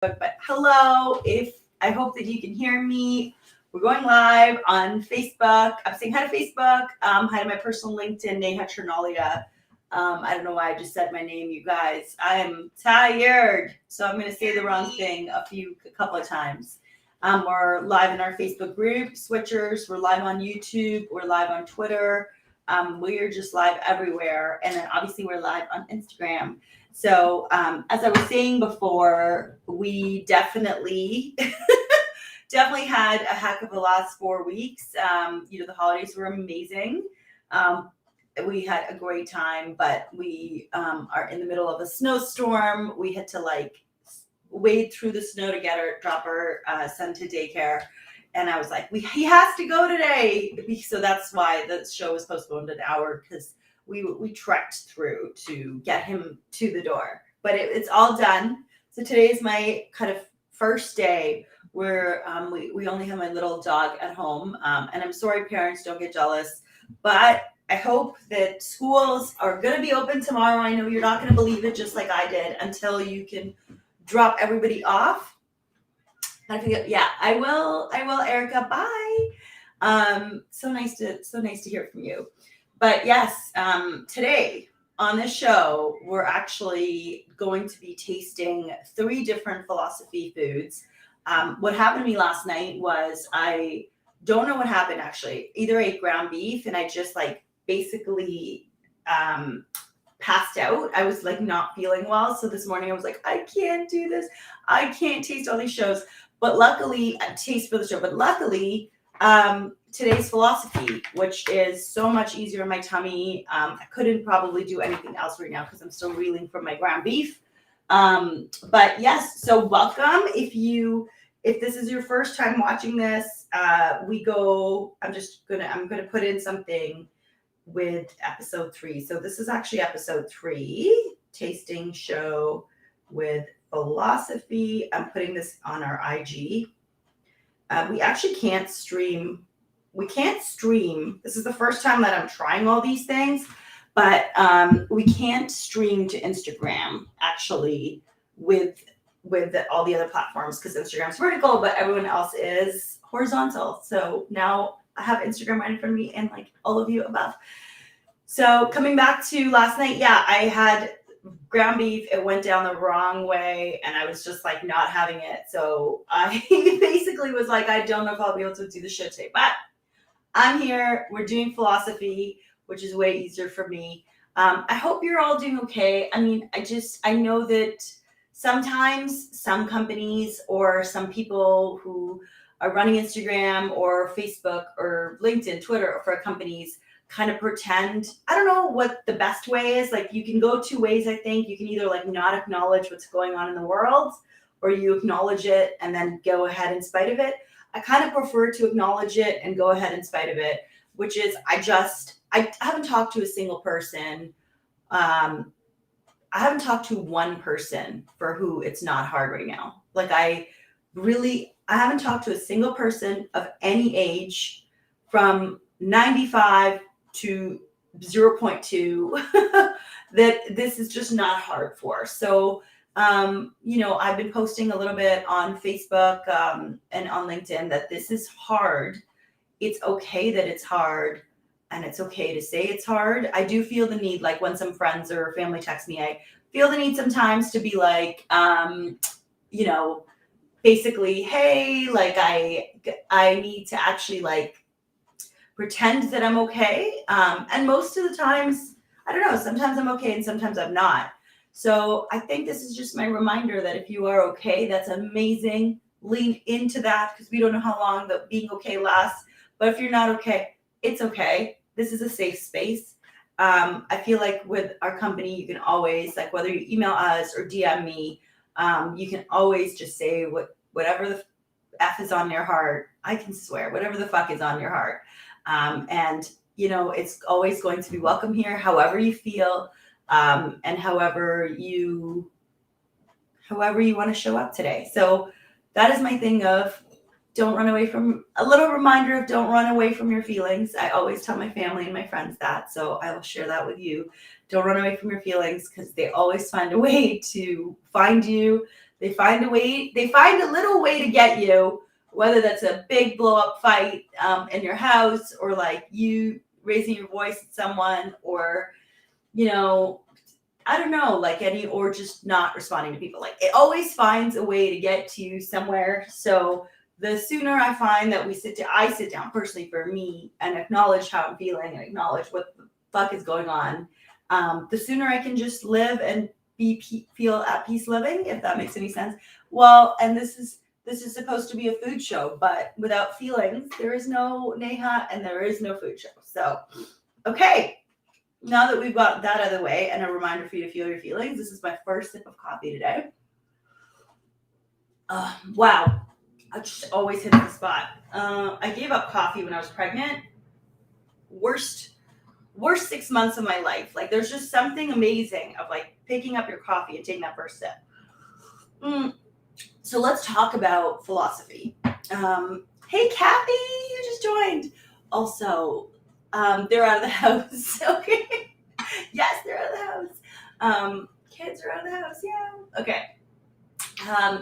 But hello, if I hope that you can hear me. We're going live on Facebook. I'm saying hi to Facebook. Hi to my personal LinkedIn, Neha Trinalia. I don't know why I just said my name, you guys. I'm tired, so I'm going to say the wrong thing a couple of times. We're live in our Facebook group, Switchers. We're live on YouTube. We're live on Twitter. We're just live everywhere. And then obviously we're live on Instagram. So as I was saying before, we definitely had a heck of a last 4 weeks. The holidays were amazing. We had a great time, but we are in the middle of a snowstorm. We had to wade through the snow to drop our son to daycare. And I was like, he has to go today. So that's why the show was postponed an hour, because we trekked through to get him to the door. But it's all done. So today is my kind of first day where we only have my little dog at home. And I'm sorry, parents, don't get jealous. But I hope that schools are going to be open tomorrow. I know you're not going to believe it, just like I did, until you can drop everybody off. I think, yeah, I will, Erica. Bye. So nice to hear from you. But yes, today on this show, we're actually going to be tasting 3 different philosophy foods. What happened to me last night was, I don't know what happened actually. Either ate ground beef and I just basically passed out. I was not feeling well. So this morning I was like, I can't do this. I can't taste all these shows. But luckily, today's philosophy, which is so much easier in my tummy. I couldn't probably do anything else right now because I'm still reeling from my ground beef. But yes, so welcome. If this is your first time watching this, I'm gonna put in something with episode 3. So this is actually episode 3, tasting show with philosophy. I'm putting this on our IG. We actually can't stream. We can't stream. This is the first time that I'm trying all these things, but we can't stream to Instagram actually with all the other platforms, because Instagram's vertical, but everyone else is horizontal. So now I have Instagram right in front of me and all of you above. So coming back to last night, yeah, I had ground beef. It went down the wrong way and I was just not having it. So I basically was like, I don't know if I'll be able to do the show today, but I'm here. We're doing philosophy, which is way easier for me. I hope you're all doing okay. I mean, I know that sometimes some companies or some people who are running Instagram or Facebook or LinkedIn, Twitter for companies kind of pretend. I don't know what the best way is. You can go 2 ways, I think. You can either not acknowledge what's going on in the world, or you acknowledge it and then go ahead in spite of it. I kind of prefer to acknowledge it and go ahead in spite of it, which is I haven't talked to a single person. I haven't talked to one person for who it's not hard right now. I haven't talked to a single person of any age from 95 to 0.2 that this is just not hard for. So, I've been posting a little bit on Facebook and on LinkedIn that this is hard. It's okay that it's hard, and it's okay to say it's hard. I do feel the need, when some friends or family text me, I feel the need sometimes to be basically, hey, I need to actually pretend that I'm okay. And most of the times, I don't know, sometimes I'm okay and sometimes I'm not. So I think this is just my reminder that if you are okay, that's amazing. Lean into that, because we don't know how long the being okay lasts. But if you're not okay, it's okay. This is a safe space. I feel like with our company, you can always, whether you email us or DM me, you can always just say whatever the F is on your heart. I can swear, whatever the fuck is on your heart. And it's always going to be welcome here, however you feel, and however you want to show up today. So that is my thing of don't run away from your feelings. I always tell my family and my friends that, so I will share that with you. Don't run away from your feelings, because they always find a way to find you. They find a little way to get you, whether that's a big blow up fight in your house, or like you raising your voice at someone, or, you know, I don't know, like or just not responding to people. Like it always finds a way to get to you somewhere. So the sooner I find that I sit down personally for me and acknowledge how I'm feeling and acknowledge what the fuck is going on, the sooner I can just live and feel at peace living, if that makes any sense. Well, and this is supposed to be a food show, but without feelings, there is no Neha and there is no food show. So, okay. Now that we've got that out of the way and a reminder for you to feel your feelings, this is my first sip of coffee today. Wow. I just always hit the spot. I gave up coffee when I was pregnant. Worst 6 months of my life. Like there's just something amazing of like picking up your coffee and taking that first sip. So let's talk about philosophy. Hey, Kathy, you just joined. Also, they're out of the house. Okay. Yes, they're out of the house. Kids are out of the house. Yeah. Okay.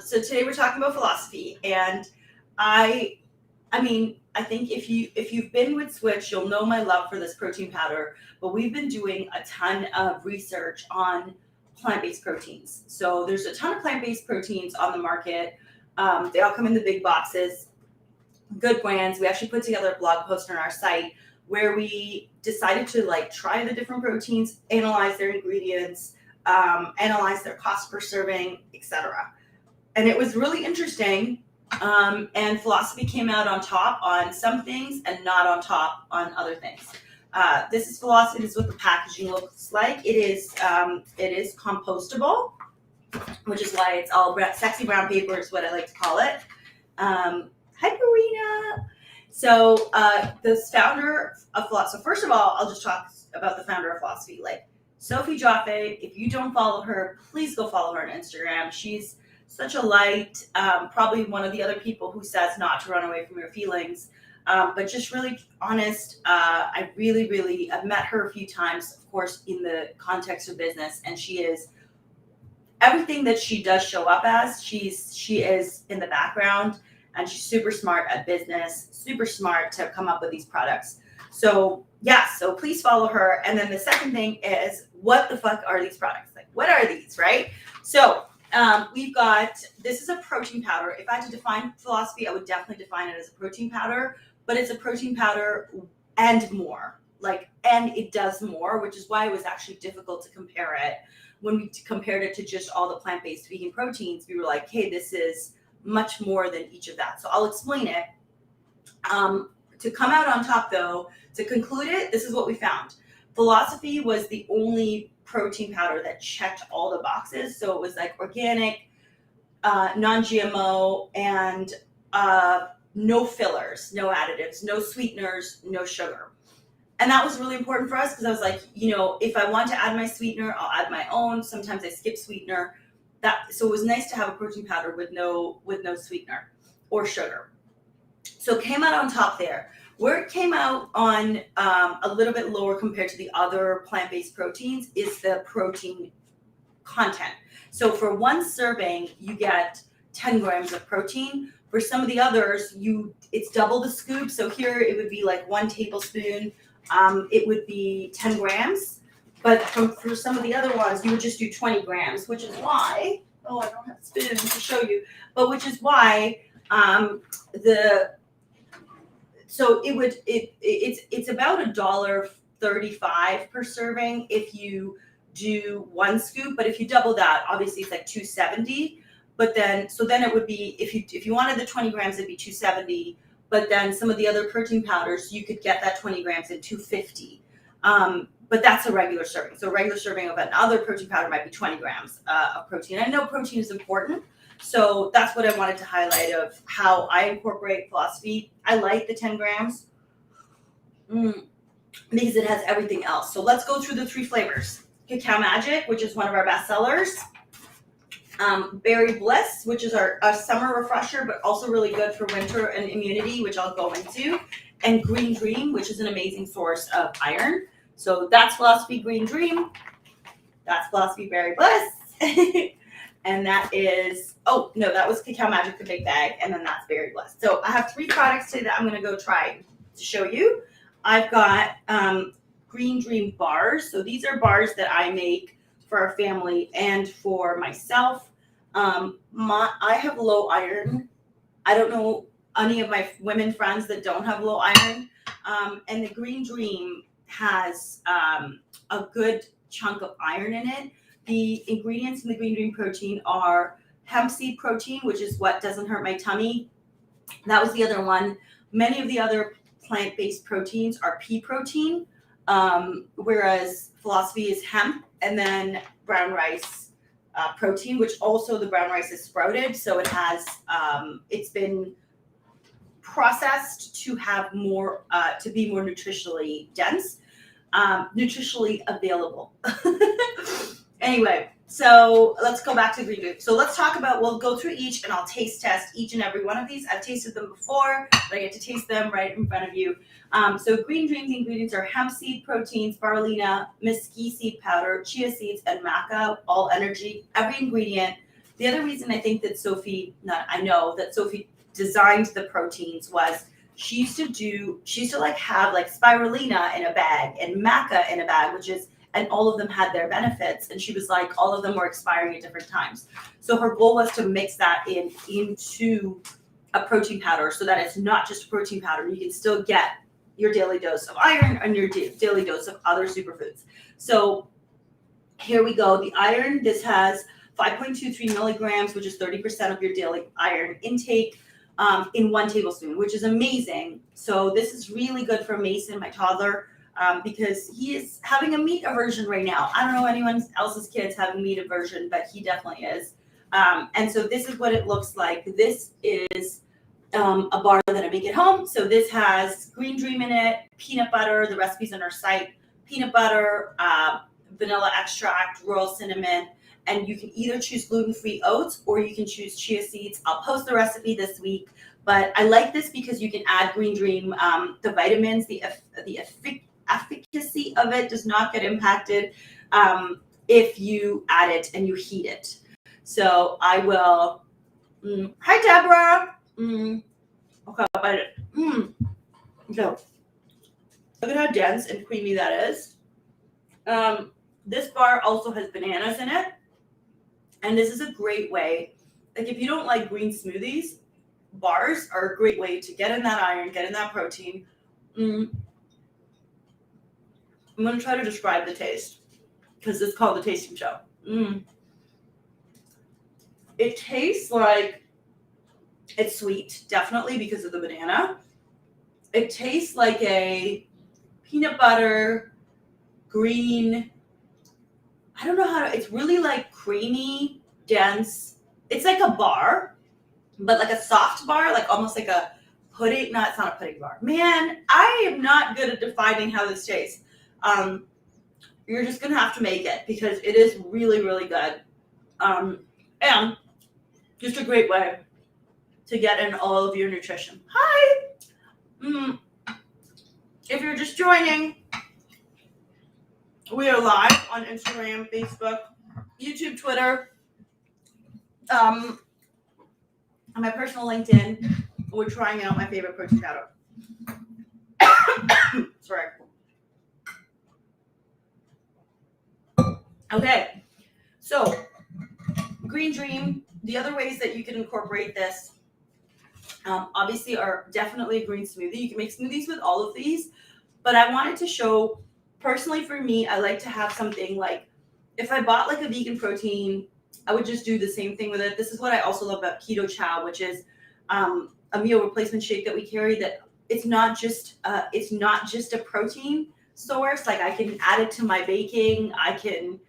So today we're talking about philosophy, and I think if you've been with Switch, you'll know my love for this protein powder, but we've been doing a ton of research on plant-based proteins. So there's a ton of plant-based proteins on the market. They all come in the big boxes, good brands. We actually put together a blog post on our site where we decided to like try the different proteins, analyze their ingredients, analyze their cost per serving, etc. And it was really interesting. And philosophy came out on top on some things and not on top on other things. This is philosophy. This is what the packaging looks like. It is compostable, which is why it's all sexy brown paper is what I like to call it. Hi, Karina. So the founder of philosophy. So first of all, I'll just talk about the founder of philosophy, like Sophie Jaffe. If you don't follow her, please go follow her on Instagram. She's such a light, probably one of the other people who says not to run away from your feelings, but just really honest. I've met her a few times, of course, in the context of business, and she is everything that she does show up as. She is in the background, and she's super smart at business, super smart to come up with these products. So so please follow her. And then the second thing is, what the fuck are these products? Like, what are these, right? So we've got, this is a protein powder. If I had to define philosophy, I would definitely define it as a protein powder, but it's a protein powder and more, and it does more, which is why it was actually difficult to compare it. When we compared it to just all the plant-based vegan proteins, we were like, hey, this is much more than each of that. So I'll explain it. To come out on top though, to conclude it, this is what we found. Philosophy was the only protein powder that checked all the boxes. So it was like organic, non-GMO, and no fillers, no additives, no sweeteners, no sugar. And that was really important for us because I was like, if I want to add my sweetener, I'll add my own. Sometimes I skip sweetener. So it was nice to have a protein powder with no sweetener or sugar. So it came out on top there. Where it came out on a little bit lower compared to the other plant-based proteins is the protein content. So for one serving, you get 10 grams of protein. For some of the others, it's double the scoop. So here it would be like 1 tablespoon. It would be 10 grams. But for some of the other ones, you would just do 20 grams, which is why, I don't have a spoon to show you, but which is why it's about $1.35 per serving if you do 1 scoop, but if you double that, obviously it's like $2.70. But then it would be, if you wanted the 20 grams, it'd be $2.70. But then some of the other protein powders, you could get that 20 grams at $2.50. But that's a regular serving. So a regular serving of another protein powder might be 20 grams of protein. I know protein is important. So that's what I wanted to highlight of how I incorporate philosophy. I like the 10 grams because it has everything else. So let's go through the 3 flavors. Cacao Magic, which is one of our best sellers. Berry Bliss, which is our summer refresher, but also really good for winter and immunity, which I'll go into. And Green Dream, which is an amazing source of iron. So that's Philosophy Green Dream. That's Philosophy Berry Bliss. And that is, oh, no, that was Cacao Magic, the big bag. And then that's Berry Bliss. So I have 3 products today that I'm going to go try to show you. I've got Green Dream bars. So these are bars that I make for our family and for myself. I have low iron. I don't know any of my women friends that don't have low iron. And the Green Dream has a good chunk of iron in it. The ingredients in the Green Dream protein are hemp seed protein, which is what doesn't hurt my tummy. That was the other one. Many of the other plant-based proteins are pea protein, whereas Philosophie is hemp, and then brown rice protein, which also the brown rice is sprouted. So it has, it's been processed to have more, to be more nutritionally dense, nutritionally available. Anyway, so let's go back to Green Dream. So let's talk about, we'll go through each and I'll taste test each and every one of these. I've tasted them before, but I get to taste them right in front of you. So Green Dream's ingredients are hemp seed protein, spirulina, mesquite seed powder, chia seeds, and maca, all energy, every ingredient. The other reason I think that Sophie designed the proteins was she used to like have like spirulina in a bag and maca in a bag, and all of them had their benefits. And she was like, all of them were expiring at different times. So her goal was to mix that into a protein powder so that it's not just a protein powder. You can still get your daily dose of iron and your daily dose of other superfoods. So here we go. The iron, this has 5.23 milligrams, which is 30% of your daily iron intake in 1 tablespoon, which is amazing. So this is really good for Mason, my toddler, because he is having a meat aversion right now. I don't know anyone else's kids having meat aversion, but he definitely is. And so this is what it looks like. This is a bar that I make at home. So this has Green Dream in it, peanut butter, the recipe's on our site, peanut butter, vanilla extract, royal cinnamon, and you can either choose gluten-free oats or you can choose chia seeds. I'll post the recipe this week, but I like this because you can add Green Dream, the vitamins, the efficacy of it does not get impacted if you add it and you heat it. So I will, hi Deborah. Okay, I'll bite it. So look at how dense and creamy that is. This bar also has bananas in it. And this is a great way, like if you don't like green smoothies, bars are a great way to get in that iron, get in that protein. I'm going to try to describe the taste because it's called the tasting show. It tastes like it's sweet, definitely because of the banana. It tastes like a peanut butter, green, I don't know it's really like creamy, dense. It's like a bar, but like a soft bar, like almost like a pudding. No, it's not a pudding bar. Man, I am not good at defining how this tastes. You're just going to have to make it because it is really, really good. And just a great way to get in all of your nutrition. Hi! If you're just joining, we are live on Instagram, Facebook, YouTube, Twitter, on my personal LinkedIn. We're trying out my favorite protein powder. Sorry. Okay, so Green Dream, the other ways that you can incorporate this, obviously are definitely a green smoothie. You can make smoothies with all of these, but I wanted to show, personally for me, I like to have something like, if I bought like a vegan protein, I would just do the same thing with it. This is what I also love about Keto Chow, which is a meal replacement shake that we carry, that it's not just a protein source. Like I can add it to my baking. I can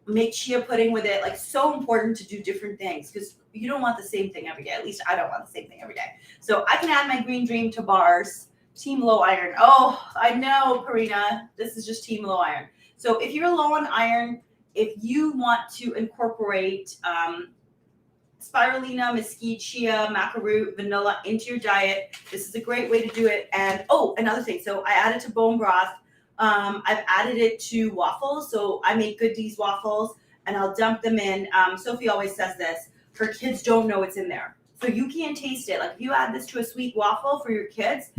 make chia pudding with it. Like, so important to do different things because you don't want the same thing every day. At least I don't want the same thing every day. So I can add my Green Dream to bars. Team low iron. Oh, I know, Karina. This is just team low iron. So if you're low on iron, if you want to incorporate spirulina, mesquite, chia, maca root, vanilla into your diet, this is a great way to do it. And another thing. So I added to bone broth. I've added it to waffles. So I make Good D's waffles, and I'll dump them in. Sophie always says this, her kids don't know what's in there. So you can't taste it. Like if you add this to a sweet waffle for your kids,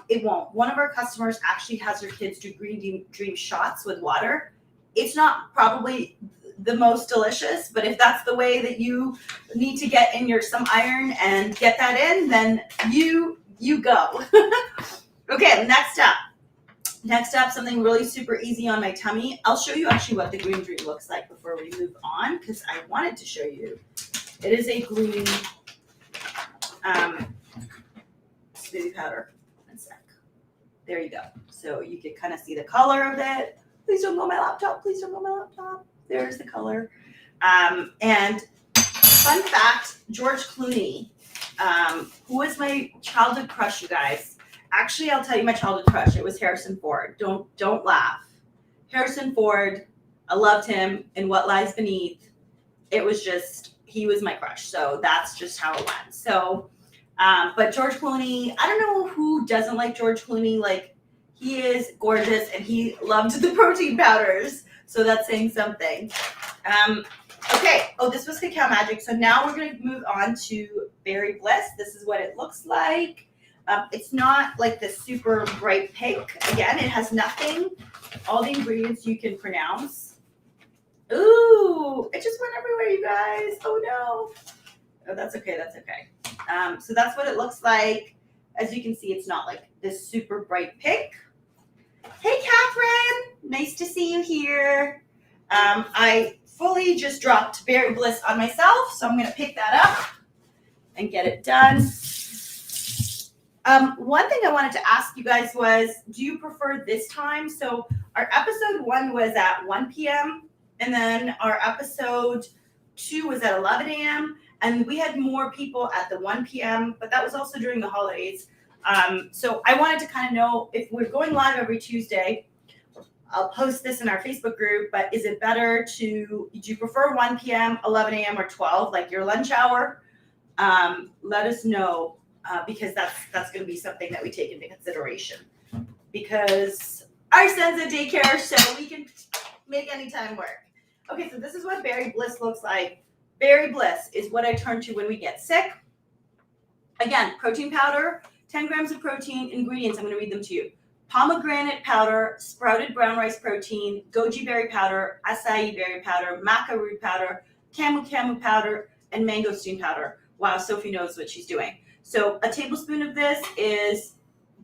it won't. One of our customers actually has her kids do green dream shots with water. It's not probably the most delicious, but if that's the way that you need to get in some iron and get that in, then you go. Okay, next up, something really super easy on my tummy. I'll show you actually what the green dream looks like before we move on, because I wanted to show you. It is a green smoothie powder. One sec. There you go. So you can kind of see the color of it. Please don't go my laptop. Please don't go my laptop. There's the color. And fun fact, George Clooney, who was my childhood crush, you guys. Actually, I'll tell you my childhood crush. It was Harrison Ford. Don't laugh. Harrison Ford, I loved him in What Lies Beneath. It was just, he was my crush. So that's just how it went. So, but George Clooney, I don't know who doesn't like George Clooney. Like, he is gorgeous and he loved the protein powders. So that's saying something. Okay. Oh, this was Cacao Magic. So now we're going to move on to Berry Bliss. This is what it looks like. It's not like the super bright pink. Again, it has nothing. All the ingredients you can pronounce. Ooh, it just went everywhere, you guys. Oh, no. Oh, that's okay. That's okay. So that's what it looks like. As you can see, it's not like this super bright pink. Hey, Catherine. Nice to see you here. I fully just dropped Berry Bliss on myself, so I'm going to pick that up and get it done. One thing I wanted to ask you guys was, do you prefer this time? So our episode 1 was at 1 p.m. and then our episode 2 was at 11 a.m. and we had more people at the 1 p.m., but that was also during the holidays. So I wanted to kind of know if we're going live every Tuesday. I'll post this in our Facebook group, but is it better do you prefer 1 p.m., 11 a.m., or 12, like your lunch hour? Let us know. Because that's going to be something that we take into consideration. Because our son's at daycare, so we can make any time work. Okay, so this is what Berry Bliss looks like. Berry Bliss is what I turn to when we get sick. Again, protein powder, 10 grams of protein, ingredients, I'm going to read them to you. Pomegranate powder, sprouted brown rice protein, goji berry powder, acai berry powder, maca root powder, camu powder, and mangosteen powder. Wow, Sophie knows what she's doing. So a tablespoon of this is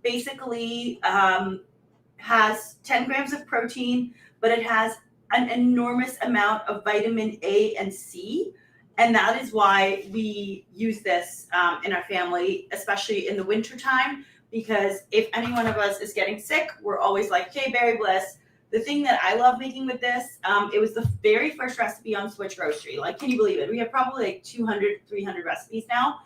basically has 10 grams of protein, but it has an enormous amount of vitamin A and C. And that is why we use this in our family, especially in the wintertime, because if any one of us is getting sick, we're always like, okay, Berry Bliss. The thing that I love making with this, it was the very first recipe on Switch Grocery. Like, can you believe it? We have probably like 200, 300 recipes now.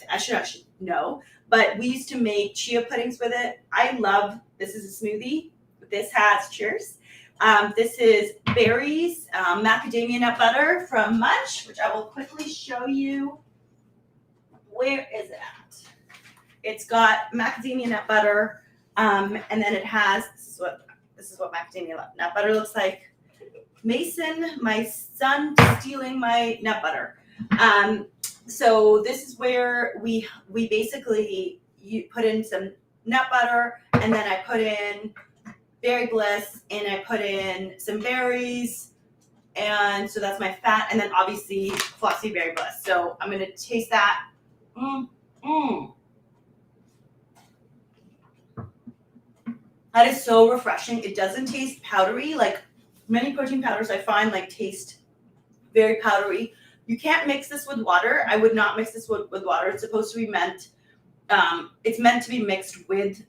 I should actually know, but we used to make chia puddings with it. I love, this is a smoothie. This has, cheers. This is berries, macadamia nut butter from Munch, which I will quickly show you. Where is it at? It's got macadamia nut butter, and then it has, this is what macadamia nut butter looks like. Mason, my son, stealing my nut butter. So this is where we basically, you put in some nut butter, and then I put in Berry Bliss, and I put in some berries, and so that's my fat, and then obviously Flossy Berry Bliss. So I'm gonna taste that. That is so refreshing. It doesn't taste powdery. Like many protein powders I find like taste very powdery. You can't mix this with water. I would not mix this with water. It's supposed to be it's meant to be mixed with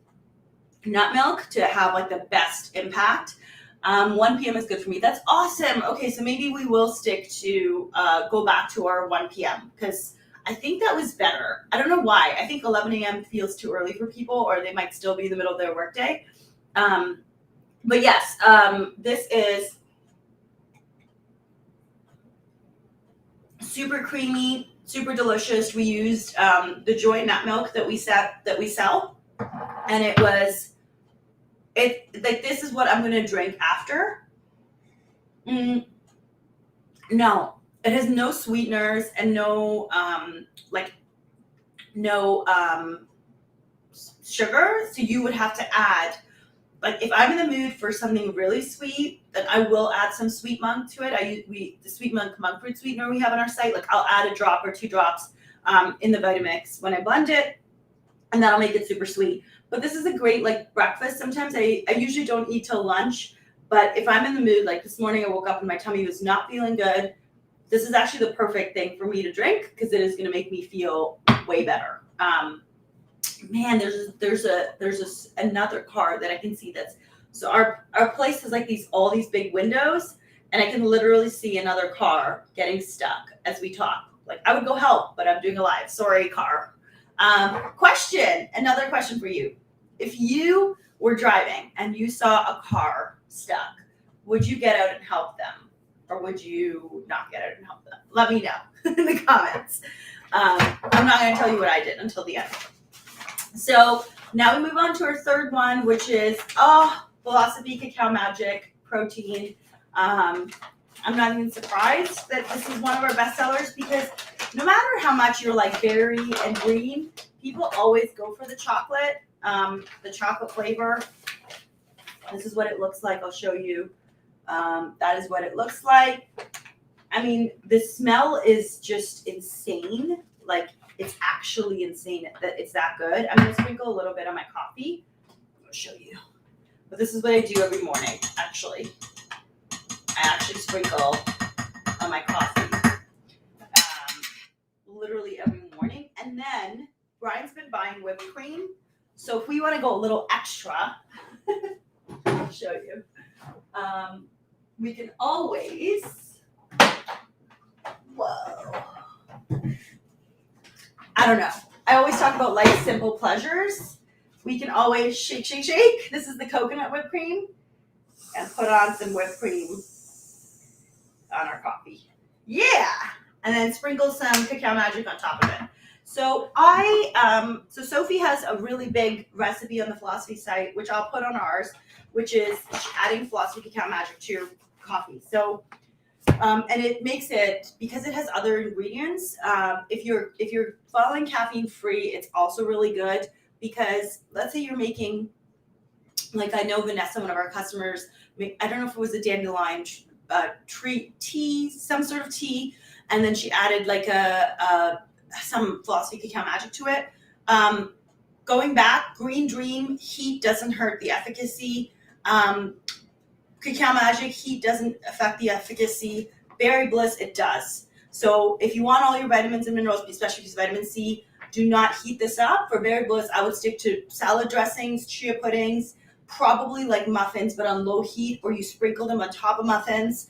nut milk to have like the best impact. 1 p.m. is good for me. That's awesome. Okay, so maybe we will stick to, go back to our 1 p.m. because I think that was better. I don't know why. I think 11 a.m. feels too early for people, or they might still be in the middle of their workday. But yes, this is super creamy, super delicious. We used the Joy nut milk that we sell, and it like this is what I'm gonna drink after. No, it has no sweeteners and no sugar. So you would have to add, like, if I'm in the mood for something really sweet, then I will add some sweet monk to it. The sweet monk fruit sweetener we have on our site. Like, I'll add a drop or 2 drops in the Vitamix when I blend it, and that'll make it super sweet. But this is a great like breakfast. Sometimes I usually don't eat till lunch, but if I'm in the mood, like this morning I woke up and my tummy was not feeling good, this is actually the perfect thing for me to drink because it is going to make me feel way better. Man, there's another car that I can see that's, so our place has like all these big windows, and I can literally see another car getting stuck as we talk. Like, I would go help, but I'm doing a live. Sorry, car. Another question for you. If you were driving and you saw a car stuck, would you get out and help them? Or would you not get out and help them? Let me know in the comments. I'm not going to tell you what I did until the end. So now we move on to our third one, which is Philosophie Cacao Magic Protein. I'm not even surprised that this is one of our best sellers because no matter how much you're like berry and green, people always go for the chocolate flavor. This is what it looks like. I'll show you. That is what it looks like. I mean, the smell is just insane. Like, it's actually insane that it's that good. I'm going to sprinkle a little bit on my coffee. I'll show you. But this is what I do every morning, actually. I actually sprinkle on my coffee literally every morning. And then Brian's been buying whipped cream. So if we want to go a little extra, I'll show you. We can always, I don't know. I always talk about life, simple pleasures. We can always shake, shake, shake. This is the coconut whipped cream. And put on some whipped cream on our coffee. Yeah. And then sprinkle some Cacao Magic on top of it. So so Sophie has a really big recipe on the Philosophie site, which I'll put on ours, which is adding Philosophie Cacao Magic to your coffee. So, and it makes it, because it has other ingredients, if you're following caffeine free, it's also really good because let's say you're making, like I know Vanessa, one of our customers, I don't know if it was a dandelion tea, some sort of tea, and then she added like some Philosophie Cacao Magic to it. Going back, Green Dream, heat doesn't hurt the efficacy. Cacao Magic, heat doesn't affect the efficacy. Berry Bliss, it does. So if you want all your vitamins and minerals, especially because vitamin C, do not heat this up. For Berry Bliss, I would stick to salad dressings, chia puddings, probably like muffins, but on low heat, or you sprinkle them on top of muffins.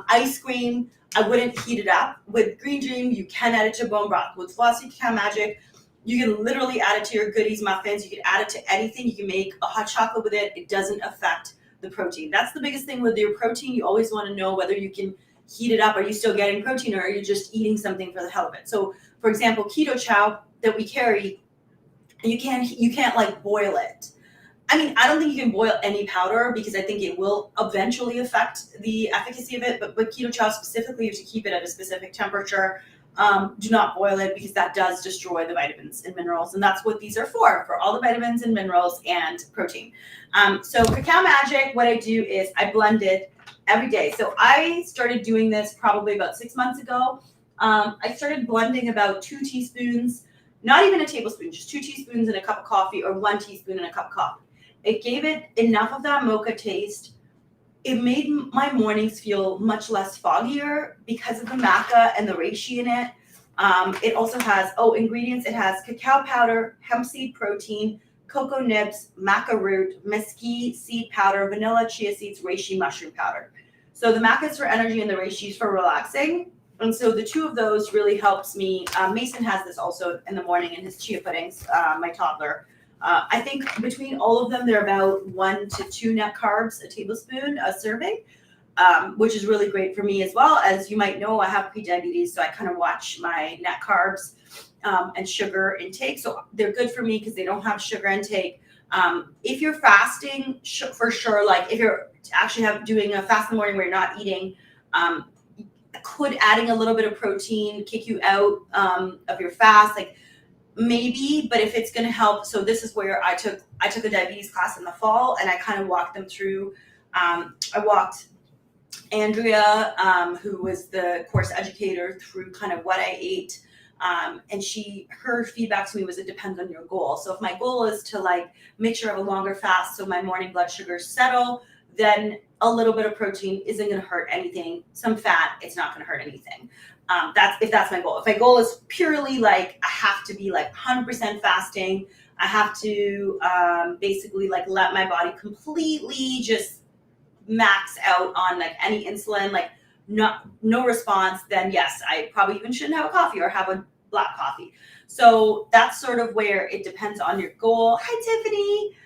Ice cream, I wouldn't heat it up. With Green Dream, you can add it to bone broth. With Philosophie Cacao Magic, you can literally add it to your goodies muffins. You can add it to anything. You can make a hot chocolate with it. It doesn't affect the protein. That's the biggest thing with your protein. You always want to know whether you can heat it up. Are you still getting protein, or are you just eating something for the hell of it? So, for example, keto chow that we carry, you can't like boil it. I mean, I don't think you can boil any powder because I think it will eventually affect the efficacy of it. But with keto chow specifically, you have to keep it at a specific temperature. Do not boil it because that does destroy the vitamins and minerals. And that's what these are for all the vitamins and minerals and protein. So Cacao Magic, what I do is I blend it every day. So I started doing this probably about 6 months ago. I started blending about 2 teaspoons, not even a tablespoon, just 2 teaspoons in a cup of coffee, or 1 teaspoon in a cup of coffee. It gave it enough of that mocha taste. It made my mornings feel much less foggier because of the maca and the reishi in it. It also has, ingredients. It has cacao powder, hemp seed protein, cocoa nibs, maca root, mesquite seed powder, vanilla, chia seeds, reishi mushroom powder. So the maca is for energy and the reishi is for relaxing. And so the 2 of those really helps me. Mason has this also in the morning in his chia puddings, my toddler. I think between all of them, they're about 1 to 2 net carbs, a tablespoon, a serving, which is really great for me as well. As you might know, I have prediabetes, so I kind of watch my net carbs and sugar intake. So they're good for me because they don't have sugar intake. If you're fasting, for sure, like if you're actually doing a fast in the morning where you're not eating, Could adding a little bit of protein kick you out of your fast? Like maybe, but if it's going to help. So this is where I took a diabetes class in the fall, and I kind of walked them through. I walked Andrea, who was the course educator, through kind of what I ate. And her feedback to me was, it depends on your goal. So if my goal is to like make sure I have a longer fast so my morning blood sugars settle, then a little bit of protein isn't going to hurt anything. Some fat, it's not going to hurt anything. That's my goal. If my goal is purely like, I have to be like 100% fasting, I have to basically like let my body completely just max out on like any insulin, like no response, then yes, I probably even shouldn't have a coffee or have a black coffee. So that's sort of where it depends on your goal. Hi, Tiffany.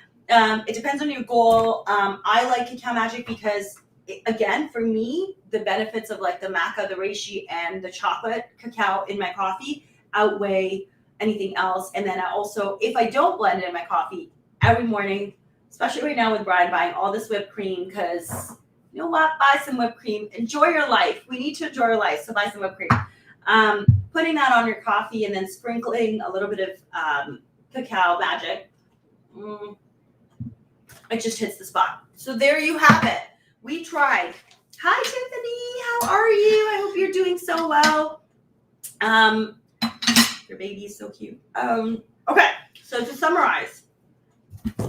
It depends on your goal. I like Cacao Magic because, again, for me, the benefits of like the maca, the reishi, and the chocolate cacao in my coffee outweigh anything else. And then I also, if I don't blend it in my coffee every morning, especially right now with Brian buying all this whipped cream, because you know what? Buy some whipped cream. Enjoy your life. We need to enjoy our life, so buy some whipped cream. Putting that on your coffee and then sprinkling a little bit of Cacao Magic, it just hits the spot. So there you have it. We tried. Hi, Tiffany. How are you? I hope you're doing so well. Your baby is so cute. Okay, so to summarize,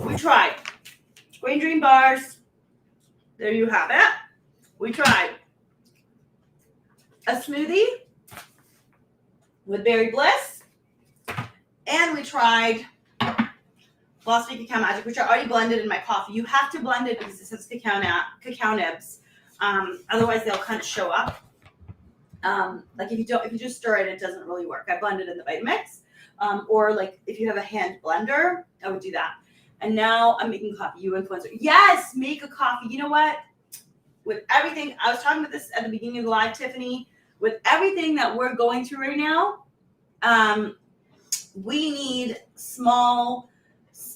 we tried Green Dream bars. There you have it. We tried a smoothie with berry bliss, and we tried Philosophie Cacao Magic, which are already blended in my coffee. You have to blend it because it says cacao nibs. Otherwise, they'll kind of show up. Like if you just stir it, it doesn't really work. I blend it in the Vitamix, or like if you have a hand blender, I would do that. And now I'm making coffee. You influencer. Yes, make a coffee. You know what? With everything, I was talking about this at the beginning of the live, Tiffany. With everything that we're going through right now, we need small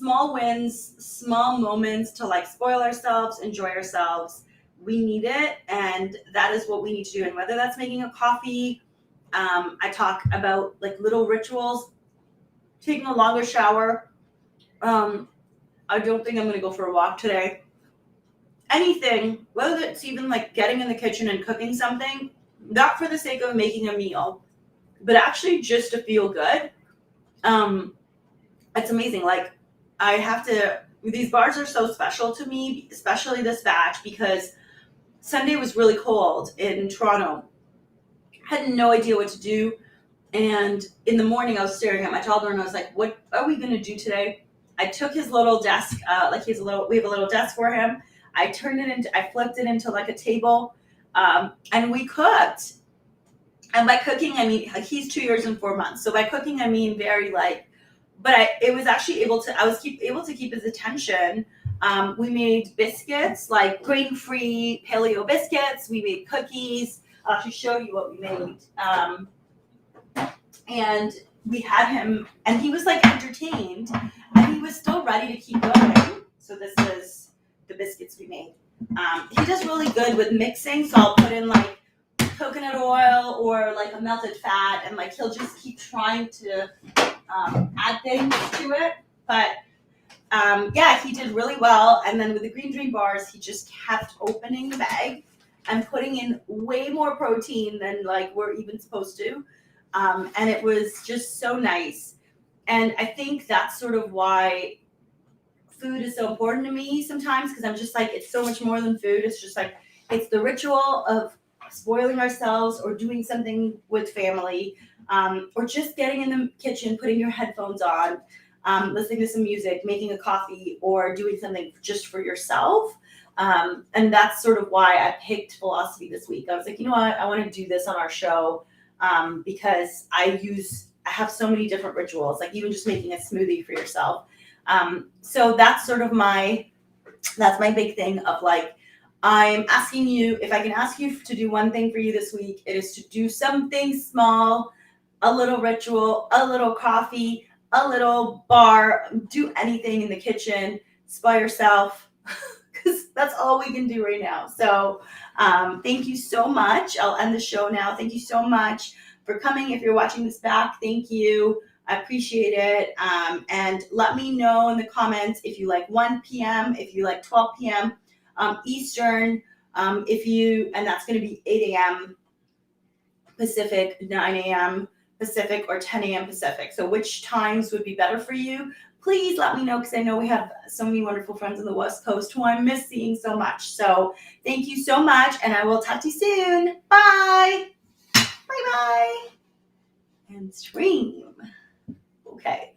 wins, small moments to like spoil ourselves, enjoy ourselves. We need it, and that is what we need to do. And whether that's making a coffee, I talk about like little rituals, taking a longer shower. I don't think I'm going to go for a walk today. Anything, whether it's even like getting in the kitchen and cooking something, not for the sake of making a meal, but actually just to feel good. It's amazing. Like these bars are so special to me, especially this batch, because Sunday was really cold in Toronto. I had no idea what to do. And in the morning I was staring at my toddler and I was like, what are we going to do today? I took his little desk, we have a little desk for him. I flipped it into like a table, and we cooked. And by cooking, I mean, he's 2 years and 4 months. So by cooking, I mean very like, but I was able to keep his attention. We made biscuits, like grain-free Paleo Biscuits. We made cookies. I'll actually show you what we made. And we had him, and he was like entertained, and he was still ready to keep going. So this is the biscuits we made. He does really good with mixing, so I'll put in like coconut oil or like a melted fat, and like he'll just keep trying to add things to it. But yeah, he did really well. And then with the Green Dream bars, he just kept opening the bag and putting in way more protein than like we're even supposed to. And it was just so nice. And I think that's sort of why food is so important to me sometimes, because I'm just like, it's so much more than food. It's just like, it's the ritual of spoiling ourselves or doing something with family, or just getting in the kitchen, putting your headphones on, listening to some music, making a coffee, or doing something just for yourself. And that's sort of why I picked Philosophie this week. I was like, you know what? I want to do this on our show. Because I have so many different rituals, like even just making a smoothie for yourself. So that's sort of that's my big thing of like, I'm asking you, if I can ask you to do one thing for you this week, it is to do something small, a little ritual, a little coffee, a little bar, do anything in the kitchen, spoil yourself. Because That's all we can do right now. So thank you so much. I'll end the show now. Thank you so much for coming. If you're watching this back, thank you. I appreciate it. And let me know in the comments if you like 1 p.m., if you like 12 p.m. Eastern, and that's going to be 8 a.m. Pacific, 9 a.m. Pacific, or 10 a.m. Pacific. So which times would be better for you? Please let me know, because I know we have so many wonderful friends on the West Coast who I'm missing so much. So thank you so much, and I will talk to you soon. Bye. Bye-bye. And stream. Okay.